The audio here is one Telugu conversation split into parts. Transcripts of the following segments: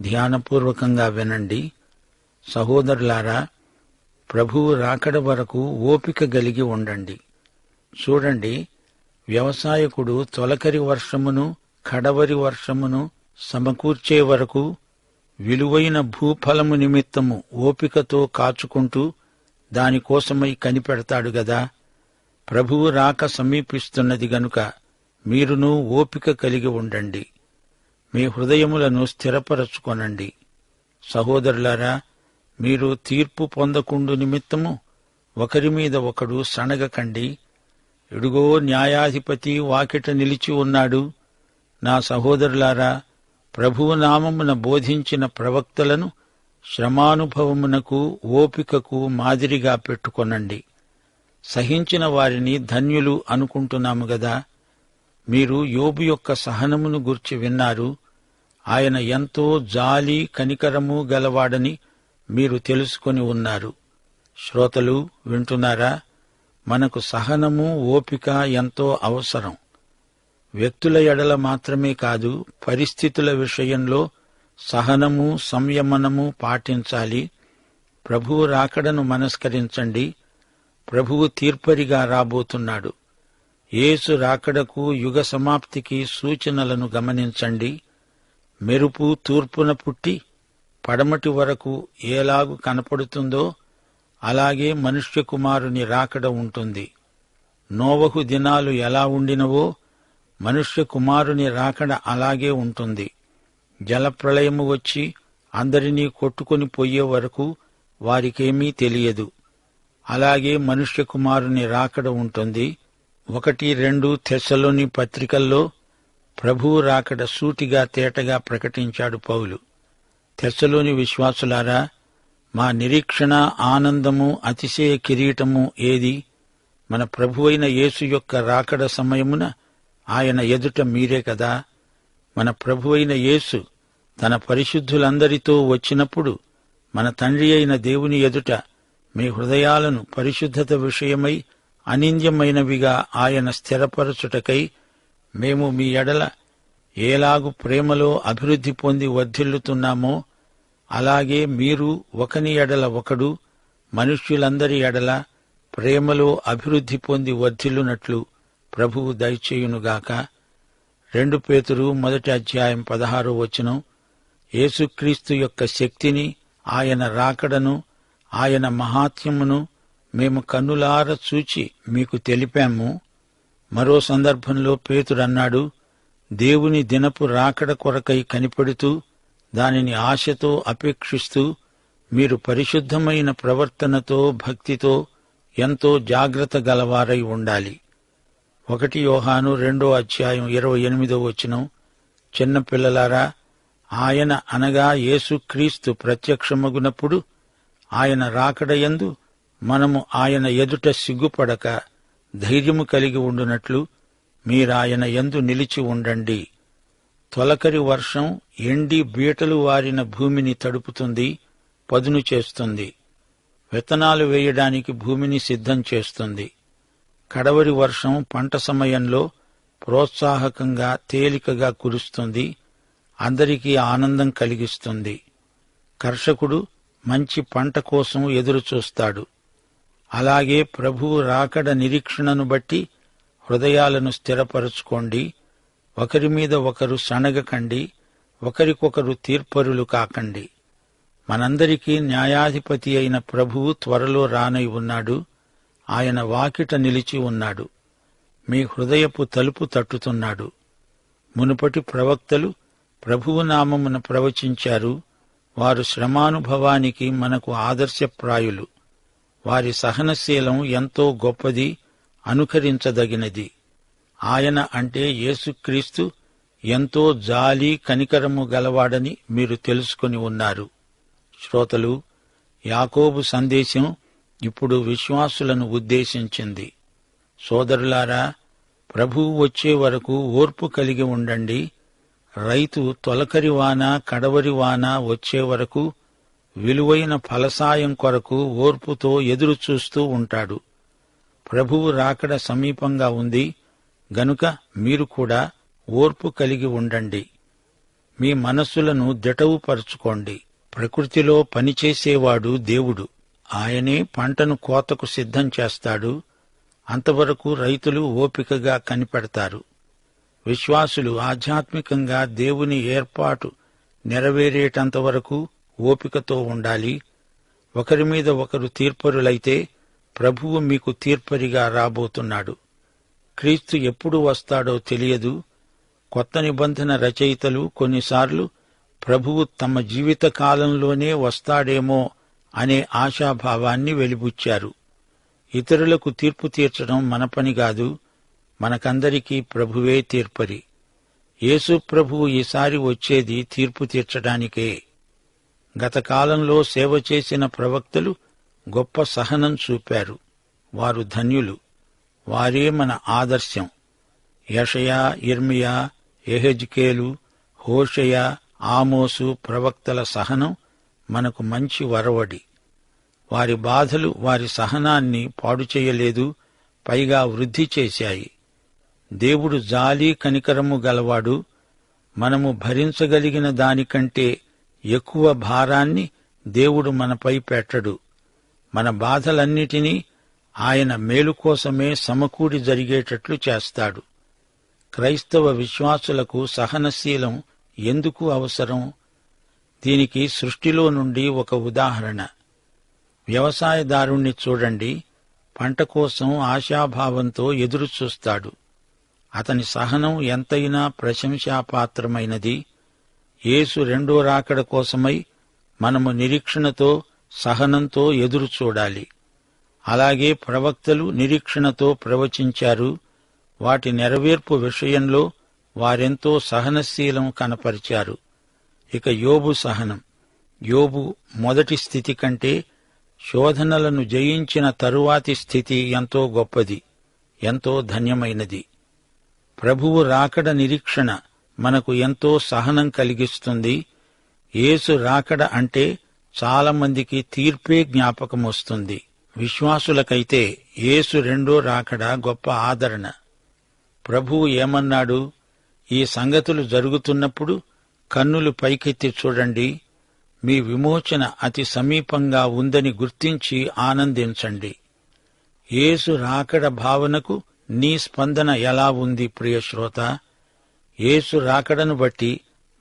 ధ్యానపూర్వకంగా వినండి. సహోదరులారా, ప్రభువు రాకడ వరకు ఓపిక గలిగి ఉండండి. చూడండి, వ్యవసాయకుడు తొలకరి వర్షమును కడవరి వర్షమును సమకూర్చే వరకు విలువైన భూఫలము నిమిత్తము ఓపికతో కాచుకుంటూ దానికోసమై కనిపెడతాడు గదా. ప్రభువు రాక సమీపిస్తున్నది గనుక మీరును ఓపిక కలిగి ఉండండి. మీ హృదయములను స్థిరపరచుకొనండి. సహోదరులారా, మీరు తీర్పు పొందకుండు నిమిత్తము ఒకరి మీద ఒకడు సణగకండి. ఇడుగో, న్యాయాధిపతి వాకిట నిలిచి ఉన్నాడు. నా సహోదరులారా, ప్రభువు నామమున బోధించిన ప్రవక్తలను శ్రమానుభవమునకు ఓపికకు మాదిరిగా పెట్టుకొనండి. సహించిన వారిని ధన్యులు అనుకుంటున్నాము గదా. మీరు యోబు యొక్క సహనమును గూర్చి విన్నారు. ఆయన ఎంతో జాలి కనికరము గలవాడని మీరు తెలుసుకొని ఉన్నారు. శ్రోతలు వింటున్నారా? మనకు సహనము ఓపిక ఎంతో అవసరం. వ్యక్తుల ఎడల మాత్రమే కాదు, పరిస్థితుల విషయంలో సహనము సంయమనము పాటించాలి. ప్రభువు రాకడను మనస్కరించండి. ప్రభువు తీర్పరిగా రాబోతున్నాడు. యేసు రాకడకు యుగ సమాప్తికి సూచనలను గమనించండి. మెరుపు తూర్పున పుట్టి పడమటి వరకు ఏలాగు కనపడుతుందో అలాగే మనుష్య కుమారుని రాకడ ఉంటుంది. నోవహు దినాలు ఎలా ఉండినవో మనుష్య కుమారుని రాకడ అలాగే ఉంటుంది. జలప్రళయము వచ్చి అందరినీ కొట్టుకొని పోయే వరకు వారికేమీ తెలియదు. అలాగే మనుష్య కుమారుని రాకడ ఉంటుంది. 1-2 తెస్సలోని పత్రికల్లో ప్రభువు రాకడ సూటిగా తేటగా ప్రకటించాడు పౌలు. తెస్సలోని విశ్వాసులారా, మా నిరీక్షణ ఆనందము అతిశయ కిరీటము ఏది? మన ప్రభువైన యేసు యొక్క రాకడ సమయమున ఆయన ఎదుట మీరే కదా. మన ప్రభువైన యేసు తన పరిశుద్ధులందరితో వచ్చినప్పుడు మన తండ్రి అయిన దేవుని ఎదుట మీ హృదయాలను పరిశుద్ధత విషయమై అనింద్యమైనవిగా ఆయన స్థిరపరచుటకై మేము మీ ఎడల ఏలాగు ప్రేమలో అభివృద్ధి పొంది వర్ధిల్లుతున్నామో అలాగే మీరు ఒకని ఎడల ఒకడు మనుష్యులందరి ఎడల ప్రేమలో అభివృద్ధి పొంది వర్ధిల్లునట్లు ప్రభువు దయచేయునుగాక. 2 పేతురు 1:16 యేసుక్రీస్తు యొక్క శక్తిని, ఆయన రాకడను, ఆయన మహాత్మ్యమును మేము కన్నులార చూచి మీకు తెలిపాము. మరో సందర్భంలో పేతురన్నాడు, దేవుని దినపు రాకడ కొరకై కనిపెడుతూ దానిని ఆశతో అపేక్షిస్తూ మీరు పరిశుద్ధమైన ప్రవర్తనతో భక్తితో ఎంతో జాగ్రత్త గలవారై ఉండాలి. 1 యోహాను 2:28 చిన్నపిల్లలారా, ఆయన అనగా యేసుక్రీస్తు ప్రత్యక్షమగునప్పుడు ఆయన రాకడయందు మనము ఆయన ఎదుట సిగ్గుపడక ధైర్యము కలిగి ఉండునట్లు మీరాయన యందు నిలిచి ఉండండి. తొలకరి వర్షం ఎండి బీటలు వారిన భూమిని తడుపుతుంది, పదును చేస్తుంది. విత్తనాలు వేయడానికి భూమిని సిద్ధం చేస్తుంది. కడవరి వర్షం పంట సమయంలో ప్రోత్సాహకంగా తేలికగా కురుస్తుంది, అందరికీ ఆనందం కలిగిస్తుంది. కర్షకుడు మంచి పంట కోసం ఎదురుచూస్తాడు. అలాగే ప్రభువు రాకడ నిరీక్షణను బట్టి హృదయాలను స్థిరపరచుకోండి. ఒకరి మీద ఒకరు సణగకండి, ఒకరికొకరు తీర్పరులు కాకండి. మనందరికీ న్యాయాధిపతి అయిన ప్రభువు త్వరలో రానై ఉన్నాడు. ఆయన వాకిట నిలిచి ఉన్నాడు. మీ హృదయపు తలుపు తట్టుతున్నాడు. మునుపటి ప్రవక్తలు ప్రభువు నామమున ప్రవచించారు. వారు శ్రమానుభవానికి మనకు ఆదర్శప్రాయులు. వారి సహనశీలం ఎంతో గొప్పది, అనుకరించదగినది. ఆయన అంటే యేసుక్రీస్తు ఎంతో జాలి కనికరము గలవాడని మీరు తెలుసుకొని ఉన్నారు. శ్రోతలు, యాకోబు సందేశం ఇప్పుడు విశ్వాసులను ఉద్దేశించింది. సోదరులారా, ప్రభువు వచ్చే వరకు ఓర్పు కలిగి ఉండండి. రైతు తొలకరి వాన కడవరి వాన వచ్చే వరకు విలువైన ఫలసాయం కొరకు ఓర్పుతో ఎదురుచూస్తూ ఉంటాడు. ప్రభువు రాకడ సమీపంగా ఉంది గనుక మీరు కూడా ఓర్పు కలిగి ఉండండి. మీ మనస్సులను దిటవుపరుచుకోండి. ప్రకృతిలో పనిచేసేవాడు దేవుడు. ఆయనే పంటను కోతకు సిద్ధం చేస్తాడు. అంతవరకు రైతులు ఓపికగా కనిపెడతారు. విశ్వాసులు ఆధ్యాత్మికంగా దేవుని ఏర్పాటు నెరవేరేటంతవరకు ఓపికతో ఉండాలి. ఒకరి మీద ఒకరు తీర్పరులైతే ప్రభువు మీకు తీర్పరిగా రాబోతున్నాడు. క్రీస్తు ఎప్పుడు వస్తాడో తెలియదు. కొత్త నిబంధన రచయితలు కొన్నిసార్లు ప్రభువు తమ జీవిత కాలంలోనే వస్తాడేమో అనే ఆశాభావాన్ని వెలిబుచ్చారు. ఇతరులకు తీర్పు తీర్చడం మన పని కాదు, మనకందరికీ ప్రభువే తీర్పరి. యేసు ప్రభువు ఈసారి వచ్చేది తీర్పు తీర్చడానికే. గత కాలంలో సేవ చేసిన ప్రవక్తలు గొప్ప సహనం చూపారు. వారు ధన్యులు. వారే మన ఆదర్శం. యెషయా, యిర్మీయా, యెహెజ్కేలు, హోషేయ, ఆమోసు ప్రవక్తల సహనం మనకు మంచి వరవడి. వారి బాధలు వారి సహనాన్ని పాడు చేయలేదు, పైగా వృద్ధి చేశాయి. దేవుడు జాలి కనికరము గలవాడు. మనము భరించగలిగిన దానికంటే ఎక్కువ భారాన్ని దేవుడు మనపై పెట్టడు. మన బాధలన్నిటినీ ఆయన మేలు కోసమే సమకూడి జరిగేటట్లు చేస్తాడు. క్రైస్తవ విశ్వాసులకు సహనశీలం ఎందుకు అవసరం? దీనికి సృష్టిలో నుండి ఒక ఉదాహరణ. వ్యవసాయదారుణ్ణి చూడండి. పంట కోసం ఆశాభావంతో ఎదురుచూస్తాడు. అతని సహనం ఎంతైనా ప్రశంసాపాత్రమైనది. యేసు రెండో రాకడ కోసమై మనము నిరీక్షణతో, సహనంతో ఎదురుచూడాలి. అలాగే ప్రవక్తలు నిరీక్షణతో ప్రవచించారు. వాటి నెరవేర్పు విషయంలో వారెంతో సహనశీలం కనపరిచారు. ఇక యోబు సహనం. యోబు మొదటి స్థితి కంటే శోధనలను జయించిన తరువాతి స్థితి ఎంతో గొప్పది, ఎంతో ధన్యమైనది. ప్రభువు రాకడ నిరీక్షణ మనకు ఎంతో సహనం కలిగిస్తుంది. యేసు రాకడ అంటే చాలామందికి తీర్పే జ్ఞాపకమొస్తుంది. విశ్వాసులకైతే యేసు రెండో రాకడ గొప్ప ఆదరణ. ప్రభువు ఏమన్నాడు? ఈ సంగతులు జరుగుతున్నప్పుడు కన్నులు పైకెత్తి చూడండి. మీ విమోచన అతి సమీపంగా ఉందని గుర్తించి ఆనందించండి. యేసు రాకడ భావనకు నీ స్పందన ఎలా ఉంది ప్రియశ్రోత? యేసు రాకడను బట్టి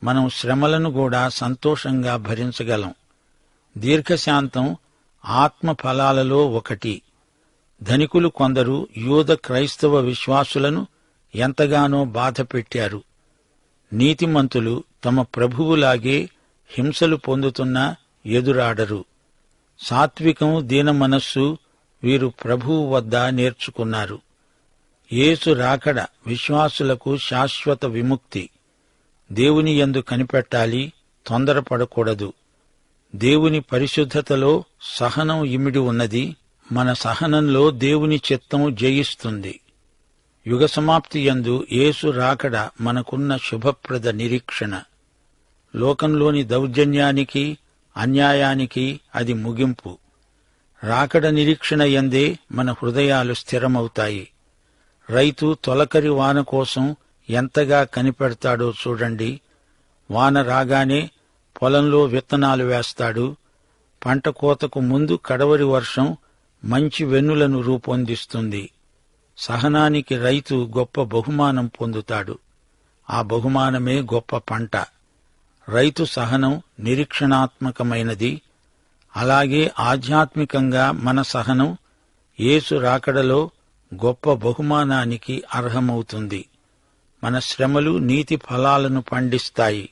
మనం శ్రమలను కూడా సంతోషంగా భరించగలం. దీర్ఘశాంతం ఆత్మ ఫలాలలో ఒకటి. ధనికులు కొందరు యూద క్రైస్తవ విశ్వాసులను ఎంతగానో బాధపెట్టారు. నీతిమంతులు తమ ప్రభువులాగే హింసలు పొందుతున్నా ఎదురాడరు. సాత్వికం, దీనమనస్సు వీరు ప్రభువు వద్ద నేర్చుకున్నారు. యేసు రాకడ విశ్వాసులకు శాశ్వత విముక్తి. దేవుని యందు కనిపెట్టాలి, తొందరపడకూడదు. దేవుని పరిశుద్ధతలో సహనం ఇమిడి ఉన్నది. మన సహనంలో దేవుని చిత్తం జయిస్తుంది. యుగ సమాప్తి యందు యేసు రాకడ మనకున్న శుభప్రద నిరీక్షణ. లోకంలోని దౌర్జన్యానికి, అన్యాయానికి అది ముగింపు. రాకడ నిరీక్షణ యందే మన హృదయాలు స్థిరమవుతాయి. రైతు తొలకరి వాన కోసం ఎంతగా కనిపెడతాడో చూడండి. వాన రాగానే పొలంలో విత్తనాలు వేస్తాడు. పంట కోతకు ముందు కడవరి వర్షం మంచి వెన్నులను రూపొందిస్తుంది. సహనానికి రైతు గొప్ప బహుమానం పొందుతాడు. ఆ బహుమానమే గొప్ప పంట. రైతు సహనం నిరీక్షణాత్మకమైనది. అలాగే ఆధ్యాత్మికంగా మన సహనం యేసు రాకడలో గొప్ప బహుమానానికి అర్హమవుతుంది. మన శ్రమలు నీతి ఫలాలను పండిస్తాయి.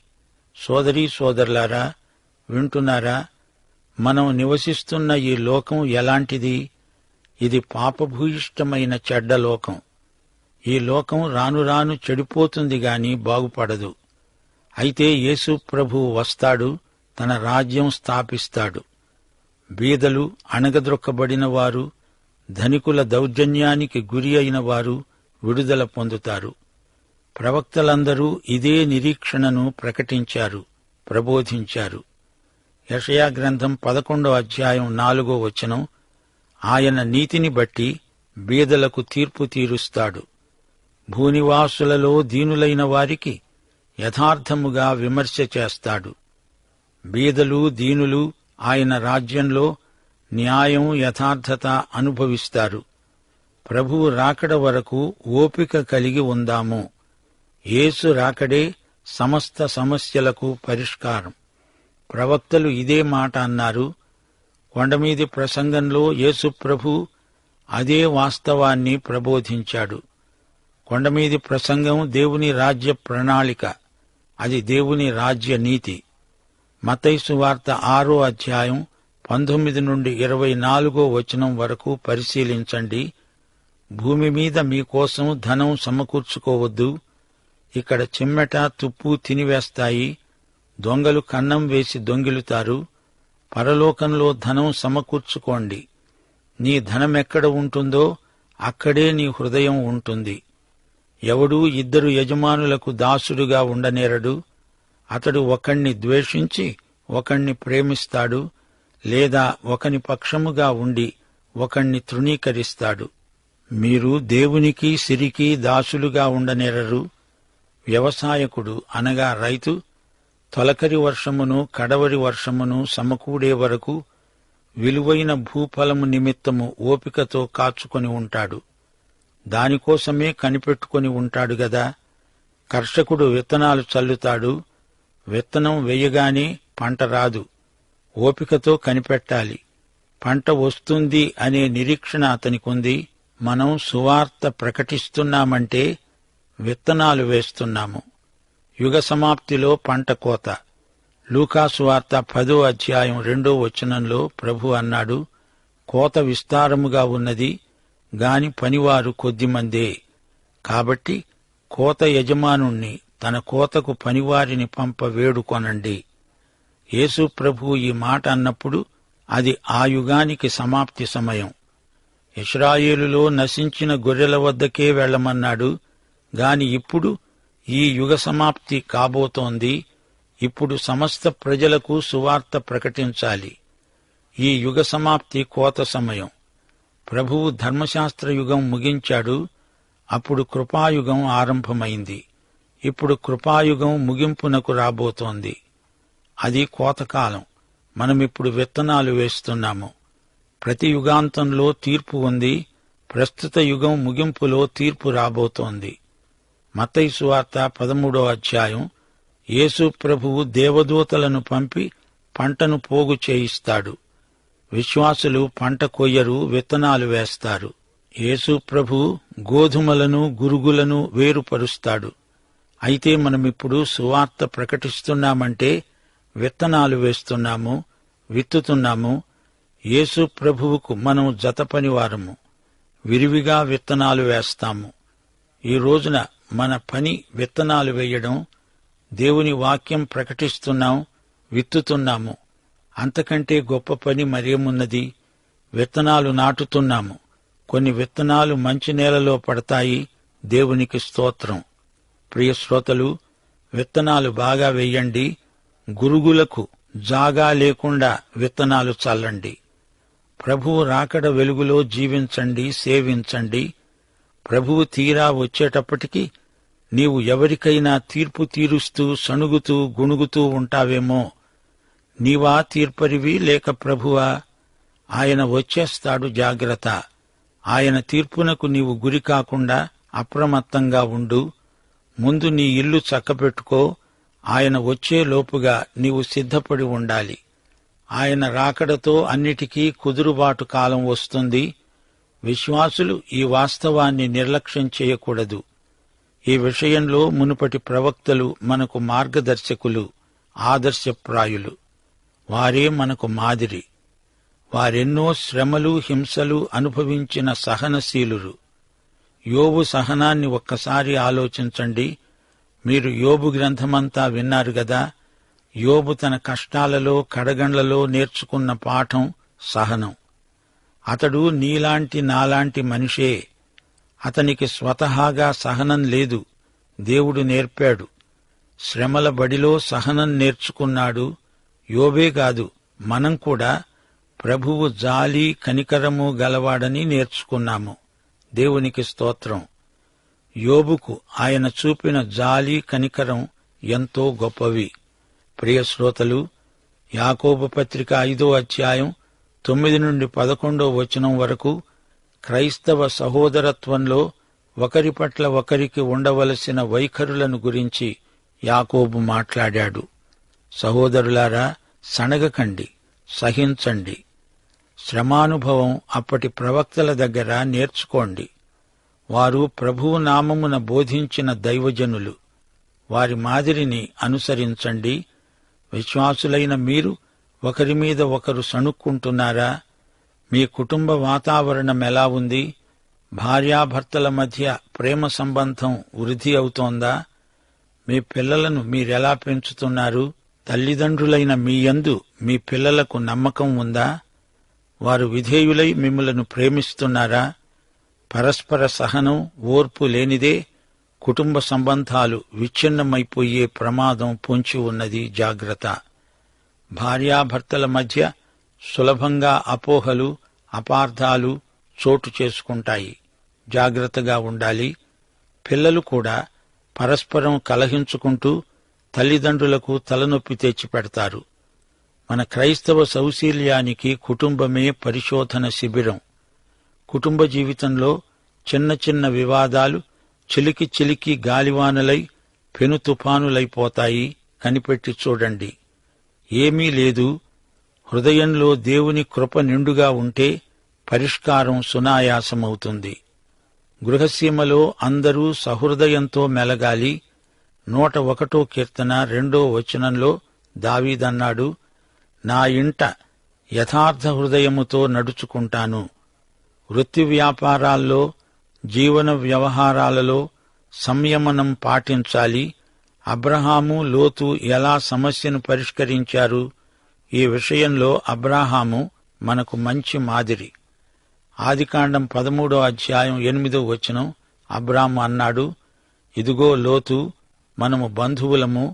సోదరీ సోదరులారా, వింటున్నారా? మనం నివసిస్తున్న ఈ లోకం ఎలాంటిది? ఇది పాపభూయిష్టమైన చెడ్డ లోకం. ఈ లోకం రాను రాను చెడిపోతుంది గాని బాగుపడదు. అయితే యేసు ప్రభువు వస్తాడు, తన రాజ్యం స్థాపిస్తాడు. బీదలు, అణగద్రొక్కబడిన వారు, ధనికుల దౌర్జన్యానికి గురి అయిన వారు విడుదల పొందుతారు. ప్రవక్తలందరూ ఇదే నిరీక్షణను ప్రకటించారు, ప్రబోధించారు. యెషయా గ్రంథం 11వ అధ్యాయం 4వ వచనం, ఆయన నీతిని బట్టి బీదలకు తీర్పు తీరుస్తాడు. భూనివాసులలో దీనులైన వారికి యథార్థముగా విమర్శ చేస్తాడు. బీదలు దీనులు ఆయన రాజ్యంలో న్యాయం యథార్థత అనుభవిస్తారు. ప్రభువు రాకడ వరకు ఓపిక కలిగి ఉందాము. యేసు రాకడే సమస్త సమస్యలకు పరిష్కారం. ప్రవక్తలు ఇదే మాట అన్నారు. కొండమీది ప్రసంగంలో యేసు ప్రభు అదే వాస్తవాన్ని ప్రబోధించాడు. కొండమీది ప్రసంగం దేవుని రాజ్య ప్రణాళిక, అది దేవుని రాజ్య నీతి. మత్తయి సువార్త 6వ అధ్యాయం 19 నుండి 24వ వచనం వరకు పరిశీలించండి. భూమి మీద మీకోసం ధనం సమకూర్చుకోవద్దు. ఇక్కడ చిమ్మెట తుప్పు తినివేస్తాయి, దొంగలు కన్నం వేసి దొంగిలుతారు. పరలోకంలో ధనం సమకూర్చుకోండి. నీ ధనమెక్కడ ఉంటుందో అక్కడే నీ హృదయం ఉంటుంది. ఎవడూ 2 యజమానులకు దాసుడుగా ఉండనేరడు. అతడు ఒకణ్ణి ద్వేషించి ఒకణ్ణి ప్రేమిస్తాడు, లేదా ఒకని పక్షముగా ఉండి ఒకణ్ణి తృణీకరిస్తాడు. మీరు దేవునికి సిరికి దాసులుగా ఉండనేరరు. వ్యవసాయకుడు అనగా రైతు తొలకరి వర్షమును కడవరి వర్షమును సమకూడే వరకు విలువైన భూఫలము నిమిత్తము ఓపికతో కాచుకొని ఉంటాడు. దానికోసమే కనిపెట్టుకొని ఉంటాడు గదా. కర్షకుడు విత్తనాలు చల్లుతాడు. విత్తనం వెయ్యగానే పంట రాదు. ఓపికతో కనిపెట్టాలి. పంట వస్తుంది అనే నిరీక్షణ అతనికుంది. మనం సువార్త ప్రకటిస్తున్నామంటే విత్తనాలు వేస్తున్నాము. యుగ సమాప్తిలో పంట కోత. లూకాసు వార్త 10వ అధ్యాయం 2వ వచనంలో ప్రభు అన్నాడు, కోత విస్తారముగా ఉన్నది, గాని పనివారు కొద్దిమందే. కాబట్టి కోత యజమానుణ్ణి తన కోతకు పనివారిని పంప వేడుకొనండి. యేసు ప్రభు ఈ మాట అన్నప్పుడు అది ఆ యుగానికి సమాప్తి సమయం. ఇశ్రాయేలులో నశించిన గొర్రెల వద్దకే వెళ్లమన్నాడు. గాని ఇప్పుడు ఈ యుగ సమాప్తి కాబోతోంది. ఇప్పుడు సమస్త ప్రజలకు సువార్త ప్రకటించాలి. ఈ యుగ సమాప్తి కోత సమయం. ప్రభువు ధర్మశాస్త్ర యుగం ముగించాడు. అప్పుడు కృపాయుగం ఆరంభమైంది. ఇప్పుడు కృపాయుగం ముగింపునకు రాబోతోంది. అది కోతకాలం. మనమిప్పుడు విత్తనాలు వేస్తున్నాము. ప్రతి యుగాంతంలో తీర్పు ఉంది. ప్రస్తుత యుగం ముగింపులో తీర్పు రాబోతోంది. మత్తయి సువార్త 13వ అధ్యాయం. యేసు ప్రభువు దేవదూతలను పంపి పంటను పోగు చేయిస్తాడు. విశ్వాసులు పంట కొయ్యరు, విత్తనాలు వేస్తారు. యేసు ప్రభువు గోధుమలను గురుగులను వేరుపరుస్తాడు. అయితే మనమిప్పుడు సువార్త ప్రకటిస్తున్నామంటే విత్తనాలు వేస్తున్నాము, విత్తుతున్నాము. యేసు ప్రభువుకు మనం జతపనివారము. విరివిగా విత్తనాలు వేస్తాము. ఈ రోజున మన పని విత్తనాలు వేయడం. దేవుని వాక్యం ప్రకటిస్తున్నాం, విత్తుతున్నాము. అంతకంటే గొప్ప పని మరేమున్నది? విత్తనాలు నాటుతున్నాము. కొన్ని విత్తనాలు మంచి నేలలో పడతాయి. దేవునికి స్తోత్రం. ప్రియ శ్రోతలు, విత్తనాలు బాగా వెయ్యండి. గురుగులకు జాగా లేకుండా విత్తనాలు చల్లండి. ప్రభువు రాకడ వెలుగులో జీవించండి, సేవించండి. ప్రభువు తీరా వచ్చేటప్పటికి నీవు ఎవరికైనా తీర్పు తీరుస్తూ సణుగుతూ గుణుగుతూ ఉంటావేమో. నీవా తీర్పరివి లేక ప్రభువా? ఆయన వచ్చేస్తాడు, జాగ్రత్త. ఆయన తీర్పునకు నీవు గురి కాకుండా అప్రమత్తంగా ఉండు. ముందు నీ ఇల్లు చక్కబెట్టుకో. ఆయన వచ్చేలోపుగా నీవు సిద్ధపడి ఉండాలి. ఆయన రాకడతో అన్నిటికీ కుదురుబాటు కాలం వస్తుంది. విశ్వాసులు ఈ వాస్తవాన్ని నిర్లక్ష్యం చేయకూడదు. ఈ విషయంలో మునుపటి ప్రవక్తలు మనకు మార్గదర్శకులు, ఆదర్శప్రాయులు. వారే మనకు మాదిరి. వారెన్నో శ్రమలు, హింసలు అనుభవించిన సహనశీలురు. యోబు సహనాన్ని ఒక్కసారి ఆలోచించండి. మీరు యోబు గ్రంథమంతా విన్నారు గదా. యోబు తన కష్టాలలో, కడగండ్లలో నేర్చుకున్న పాఠం సహనం. అతడు నీలాంటి నాలాంటి మనిషే. అతనికి స్వతహాగా సహనం లేదు, దేవుడు నేర్పాడు. శ్రమల బడిలో సహనం నేర్చుకున్నాడు. యోబే కాదు, మనం కూడా ప్రభువు జాలి కనికరము గలవాడని నేర్చుకున్నాము. దేవునికి స్తోత్రం. యోబుకు ఆయన చూపిన జాలి కనికరం ఎంతో గొప్పవి. ప్రియ శ్రోతలు, యాకోబు పత్రిక 5వ అధ్యాయం 9 నుండి 11వ వచనం వరకు క్రైస్తవ సహోదరత్వంలో ఒకరి పట్ల ఒకరికి ఉండవలసిన వైఖరులను గురించి యాకోబు మాట్లాడాడు. సహోదరులారా, సణగకండి, సహించండి. శ్రమానుభవం అప్పటి ప్రవక్తల దగ్గర నేర్చుకోండి. వారు ప్రభువు నామమున బోధించిన దైవజనులు. వారి మాదిరిని అనుసరించండి. విశ్వాసులైన మీరు ఒకరి మీద ఒకరు సణుక్కుంటున్నారా? మీ కుటుంబ వాతావరణం ఎలా ఉంది? భార్యాభర్తల మధ్య ప్రేమ సంబంధం వృద్ధి అవుతోందా? మీ పిల్లలను మీరెలా పెంచుతున్నారు? తల్లిదండ్రులైన మీ యందు మీ పిల్లలకు నమ్మకం ఉందా? వారు విధేయులై మిమ్ములను ప్రేమిస్తున్నారా? పరస్పర సహనం, ఓర్పు లేనిదే కుటుంబ సంబంధాలు విచ్ఛిన్నమైపోయే ప్రమాదం పొంచి ఉన్నది. జాగ్రత్త. భార్యాభర్తల మధ్య సులభంగా అపోహలు, అపార్థాలు చోటు చేసుకుంటాయి. జాగ్రత్తగా ఉండాలి. పిల్లలు కూడా పరస్పరం కలహించుకుంటూ తల్లిదండ్రులకు తలనొప్పి తెచ్చిపెడతారు. మన క్రైస్తవ సౌశీల్యానికి కుటుంబమే పరిశోధన శిబిరం. కుటుంబ జీవితంలో చిన్న చిన్న వివాదాలు చిలికి చిలికి గాలివానలై పెను తుఫానులైపోతాయి. కనిపెట్టి చూడండి. ఏమీ లేదు. హృదయంలో దేవుని కృప నిండుగా ఉంటే పరిష్కారం సునాయాసమవుతుంది. గృహసీమలో అందరూ సహృదయంతో మెలగాలి. 101వ కీర్తన 2వ వచనంలో దావీదన్నాడు, నా ఇంట యథార్థ హృదయముతో నడుచుకుంటాను. వృత్తి వ్యాపారాల్లో, జీవన వ్యవహారాలలో సంయమనం పాటించాలి. అబ్రహాము, లోతు ఎలా సమస్యను పరిష్కరించారు? ఈ విషయంలో అబ్రాహాము మనకు మంచి మాదిరి. ఆదికాండం 13వ అధ్యాయం 8వ వచనం అబ్రాము అన్నాడు, ఇదిగో లోతు, మనము బంధువులము.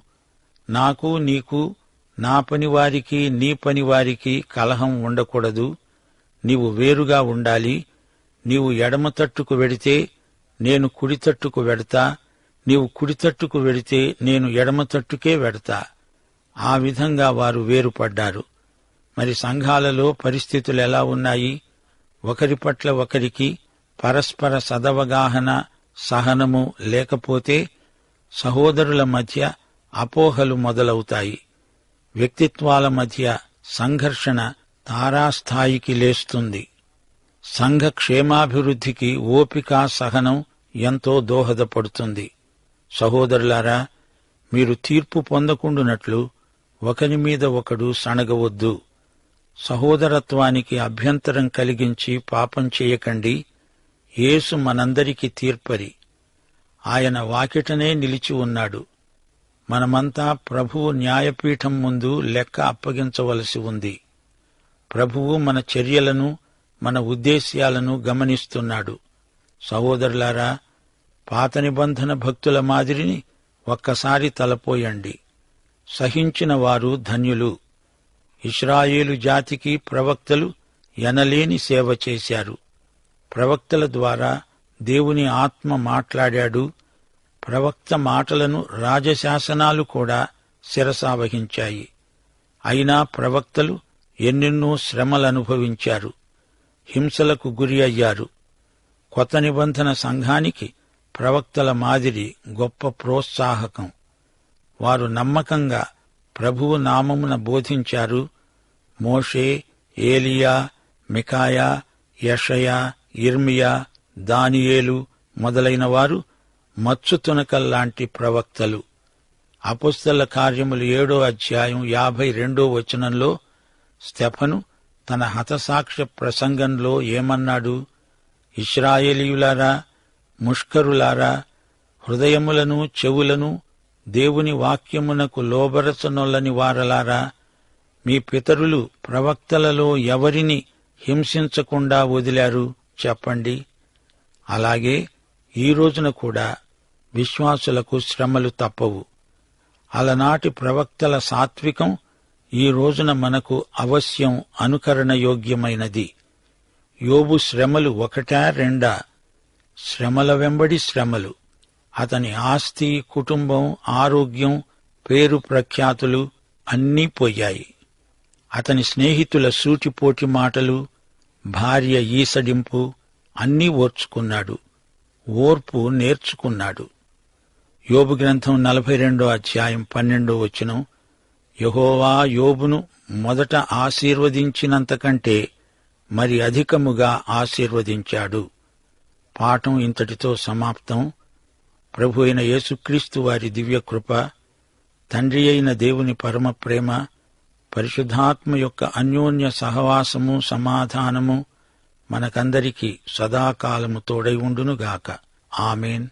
నాకు నీకు, నా పనివారికి నీ పనివారికి కలహం ఉండకూడదు. నీవు వేరుగా ఉండాలి. నీవు ఎడమ తట్టుకు వెడితే నేను కుడి తట్టుకు వెడతా. నీవు కుడి తట్టుకు వెడితే నేను ఎడమ తట్టుకే వెడతా. ఆ విధంగా వారు వేరుపడ్డారు. మరి సంఘాలలో పరిస్థితులు ఎలా ఉన్నాయి? ఒకరి పట్ల ఒకరికి పరస్పర సదవగాహన, సహనము లేకపోతే సహోదరుల మధ్య అపోహలు మొదలవుతాయి. వ్యక్తిత్వాల మధ్య సంఘర్షణ తారాస్థాయికి లేస్తుంది. సంఘ క్షేమాభివృద్ధికి ఓపిక, సహనం ఎంతో దోహదపడుతుంది. సహోదరులారా, మీరు తీర్పు పొందకుండునట్లు ఒకరి మీద ఒకడు సణగవద్దు. సహోదరత్వానికి అభ్యంతరం కలిగించి పాపం చేయకండి. యేసు మనందరికీ తీర్పరి. ఆయన వాకిటనే నిలిచి ఉన్నాడు. మనమంతా ప్రభువు న్యాయపీఠం ముందు లెక్క అప్పగించవలసి ఉంది. ప్రభువు మన చర్యలను, మన ఉద్దేశ్యాలను గమనిస్తున్నాడు. సహోదరులారా, పాత నిబంధన భక్తుల మాదిరిని ఒక్కసారి తలపోయండి. సహించిన వారు ధన్యులు. ఇశ్రాయేలు జాతికి ప్రవక్తలు ఎనలేని సేవ చేశారు. ప్రవక్తల ద్వారా దేవుని ఆత్మ మాట్లాడాడు. ప్రవక్త మాటలను రాజశాసనాలు కూడా శిరసావహించాయి. అయినా ప్రవక్తలు ఎన్నెన్నో శ్రమలనుభవించారు, హింసలకు గురి అయ్యారు. కొత్త నిబంధన సంఘానికి ప్రవక్తల మాదిరి గొప్ప ప్రోత్సాహకం. వారు నమ్మకంగా ప్రభువు నామమున బోధించారు. మోషే, ఏలియా, మికాయా, యెషయా, ఇర్మియా, దానియేలు మొదలైన వారు మచ్చు తునకల్లాంటి ప్రవక్తలు. అపొస్తల కార్యములు 7వ అధ్యాయం 52వ వచనంలో స్టెఫను తన హతసాక్ష్య ప్రసంగంలో ఏమన్నాడు? ఇశ్రాయేలీయులారా, ముష్కరులారా, హృదయములను చెవులను దేవుని వాక్యమునకు లోబరచనొల్లని వారలారా, మీ పితరులు ప్రవక్తలలో ఎవరిని హింసించకుండా వదిలారు చెప్పండి. అలాగే ఈ రోజున కూడా విశ్వాసులకు శ్రమలు తప్పవు. అలనాటి ప్రవక్తల సాత్వికం ఈ రోజున మనకు అవశ్యం అనుకరణయోగ్యమైనది. యోబు శ్రమలు ఒకటా రెండా? శ్రమల వెంబడి శ్రమలు. అతని ఆస్తి, కుటుంబం, ఆరోగ్యం పేరు ప్రఖ్యాతులు అన్నీ పోయాయి. అతని స్నేహితుల సూటిపోటి మాటలు, భార్య ఈసడింపు అన్నీ ఓర్చుకున్నాడు. ఓర్పు నేర్చుకున్నాడు. యోబు గ్రంథం 42 అధ్యాయం 12 వచనం, యెహోవా యోబును మొదట ఆశీర్వదించినంతకంటే మరి అధికముగా ఆశీర్వదించాడు. పాఠం ఇంతటితో సమాప్తం. ప్రభు అయిన యేసుక్రీస్తు వారి దివ్యకృప, తండ్రి అయిన దేవుని పరమ ప్రేమ, పరిశుద్ధాత్మ యొక్క అన్యోన్య సహవాసము, సమాధానము మనకందరికీ సదాకాలము తోడై ఉండునుగాక. ఆమేన్.